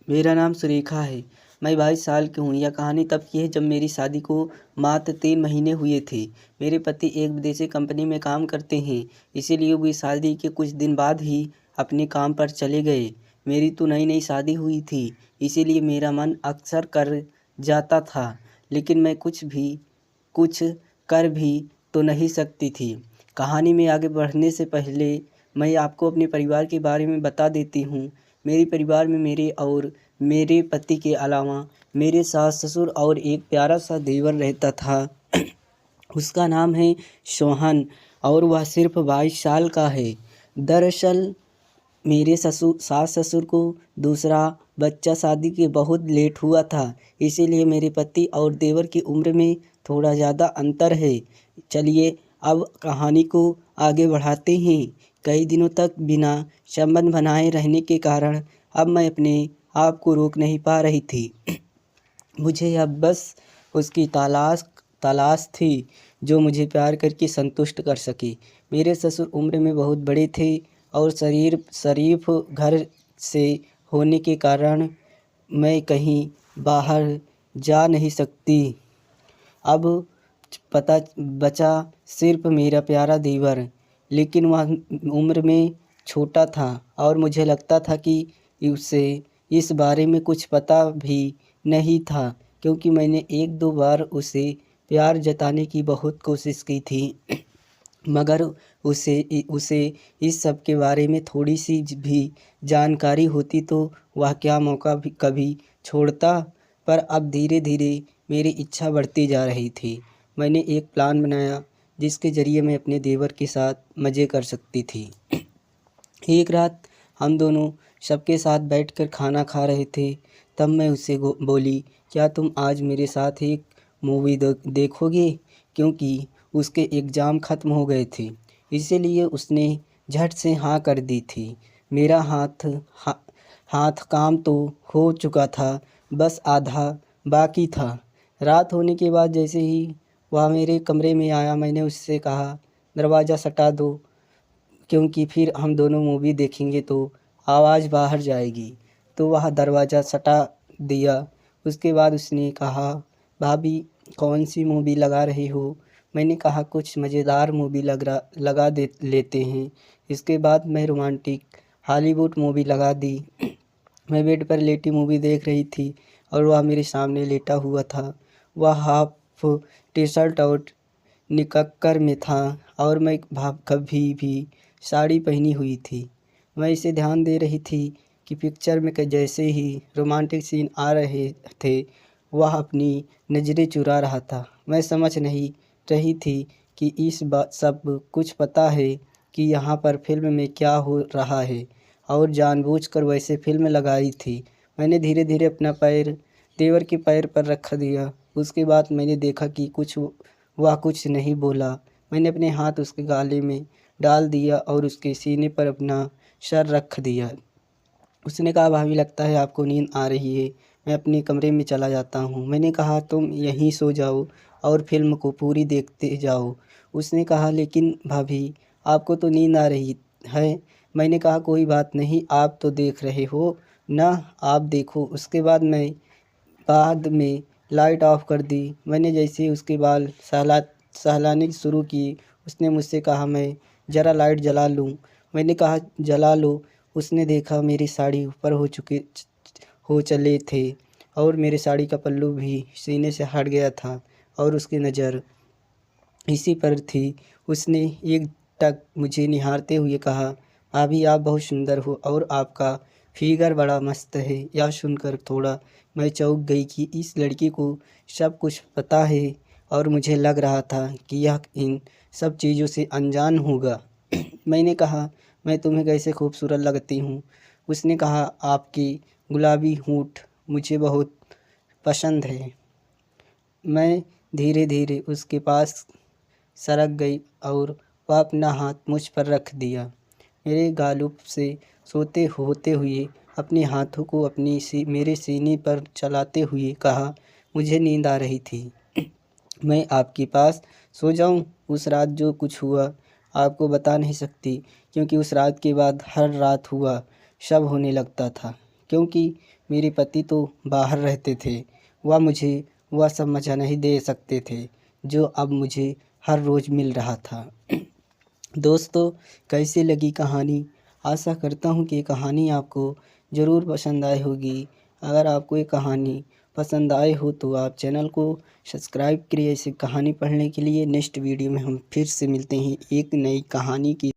मेरा नाम सुरेखा है। मैं 22 साल की हूँ। यह कहानी तब की है जब मेरी शादी को मात्र 3 महीने हुए थे। मेरे पति एक विदेशी कंपनी में काम करते हैं, इसीलिए वे शादी के कुछ दिन बाद ही अपने काम पर चले गए। मेरी तो नई-नई शादी हुई थी, इसीलिए मेरा मन अक्सर कर जाता था, लेकिन मैं कुछ कर भी तो नहीं सकती थी। कहानी में आगे बढ़ने से पहले मैं आपको अपने परिवार के बारे में बता देती हूँ। मेरे परिवार में मेरे और मेरे पति के अलावा मेरे सास-ससुर और एक प्यारा-सा देवर रहता था। उसका नाम है सोहन और वह सिर्फ़ 22 साल का है। दरअसल मेरे सास-ससुर को दूसरा बच्चा शादी के बहुत लेट हुआ था, इसीलिए मेरे पति और देवर की उम्र में थोड़ा ज़्यादा अंतर है। चलिए अब कहानी को आगे बढ़ाते हैं। कई दिनों तक बिना संबंध बनाए रहने के कारण अब मैं अपने आप को रोक नहीं पा रही थी। मुझे अब बस उसकी तलाश थी जो मुझे प्यार करके संतुष्ट कर सके। मेरे ससुर उम्र में बहुत बड़े थे और शरीफ घर से होने के कारण मैं कहीं बाहर जा नहीं सकती। अब पता बचा सिर्फ मेरा प्यारा देवर, लेकिन वह उम्र में छोटा था और मुझे लगता था कि उसे इस बारे में कुछ पता भी नहीं था, क्योंकि मैंने 1-2 बार उसे प्यार जताने की बहुत कोशिश की थी। मगर उसे इस सब के बारे में थोड़ी सी भी जानकारी होती तो वह क्या मौका भी कभी छोड़ता। पर अब धीरे धीरे मेरी इच्छा बढ़ती जा रही थी। मैंने एक प्लान बनाया जिसके ज़रिए मैं अपने देवर के साथ मज़े कर सकती थी। एक रात हम दोनों सबके साथ बैठकर खाना खा रहे थे। तब मैं उससे बोली, क्या तुम आज मेरे साथ एक मूवी देखोगे? क्योंकि उसके एग्ज़ाम ख़त्म हो गए थे, इसीलिए उसने झट से हाँ कर दी थी। मेरा हाथ काम तो हो चुका था, बस आधा बाकी था। रात होने के बाद जैसे ही वह मेरे कमरे में आया, मैंने उससे कहा, दरवाज़ा सटा दो, क्योंकि फिर हम दोनों मूवी देखेंगे तो आवाज़ बाहर जाएगी। तो वह दरवाज़ा सटा दिया। उसके बाद उसने कहा, भाभी कौन सी मूवी लगा रही हो? मैंने कहा कुछ मज़ेदार मूवी लगा दे लेते हैं। इसके बाद मैं रोमांटिक हॉलीवुड मूवी लगा दी। मैं बेड पर लेटी मूवी देख रही थी और वह मेरे सामने लेटा हुआ था। वह हाफ टी शर्ट और निक्कर में था और मैं कभी भी साड़ी पहनी हुई थी। मैं इसे ध्यान दे रही थी कि पिक्चर में जैसे ही रोमांटिक सीन आ रहे थे, वह अपनी नज़रें चुरा रहा था। मैं समझ नहीं रही थी कि इस बात सब कुछ पता है कि यहाँ पर फ़िल्म में क्या हो रहा है और जानबूझकर वैसे फ़िल्म लगाई थी। मैंने धीरे धीरे अपना पैर देवर के पैर पर रख दिया। उसके बाद मैंने देखा कि वह कुछ नहीं बोला। मैंने अपने हाथ उसके गले में डाल दिया और उसके सीने पर अपना सर रख दिया। उसने कहा, भाभी लगता है आपको नींद आ रही है, मैं अपने कमरे में चला जाता हूँ। मैंने कहा, तुम यहीं सो जाओ और फिल्म को पूरी देखते जाओ। उसने कहा, लेकिन भाभी आपको तो नींद आ रही है। मैंने कहा, कोई बात नहीं, आप तो देख रहे हो ना, आप देखो। उसके बाद में लाइट ऑफ कर दी। मैंने जैसे ही उसके बाल सहलाने शुरू की, उसने मुझसे कहा, मैं ज़रा लाइट जला लूँ? मैंने कहा, जला लो। उसने देखा मेरी साड़ी ऊपर हो चले थे और मेरी साड़ी का पल्लू भी सीने से हट गया था और उसकी नज़र इसी पर थी। उसने एक टक मुझे निहारते हुए कहा, भाभी आप बहुत सुंदर हो और आपका फिगर बड़ा मस्त है। यह सुनकर थोड़ा मैं चौंक गई कि इस लड़की को सब कुछ पता है और मुझे लग रहा था कि यह इन सब चीज़ों से अनजान होगा। मैंने कहा, मैं तुम्हें कैसे खूबसूरत लगती हूँ? उसने कहा, आपकी गुलाबी होंठ मुझे बहुत पसंद है। मैं धीरे धीरे उसके पास सरक गई और वह अपना हाथ मुझ पर रख दिया। मेरे गालों से सोते होते हुए अपने हाथों को मेरे सीने पर चलाते हुए कहा, मुझे नींद आ रही थी, मैं आपके पास सो जाऊं? उस रात जो कुछ हुआ आपको बता नहीं सकती, क्योंकि उस रात के बाद हर रात हुआ सब होने लगता था। क्योंकि मेरे पति तो बाहर रहते थे। वह मुझे वह सब मज़ा नहीं दे सकते थे जो अब मुझे हर रोज़ मिल रहा था। दोस्तों, कैसी लगी कहानी? आशा करता हूँ कि ये कहानी आपको ज़रूर पसंद आई होगी। अगर आपको ये कहानी पसंद आए हो तो आप चैनल को सब्सक्राइब करिए ऐसी कहानी पढ़ने के लिए। नेक्स्ट वीडियो में हम फिर से मिलते हैं एक नई कहानी की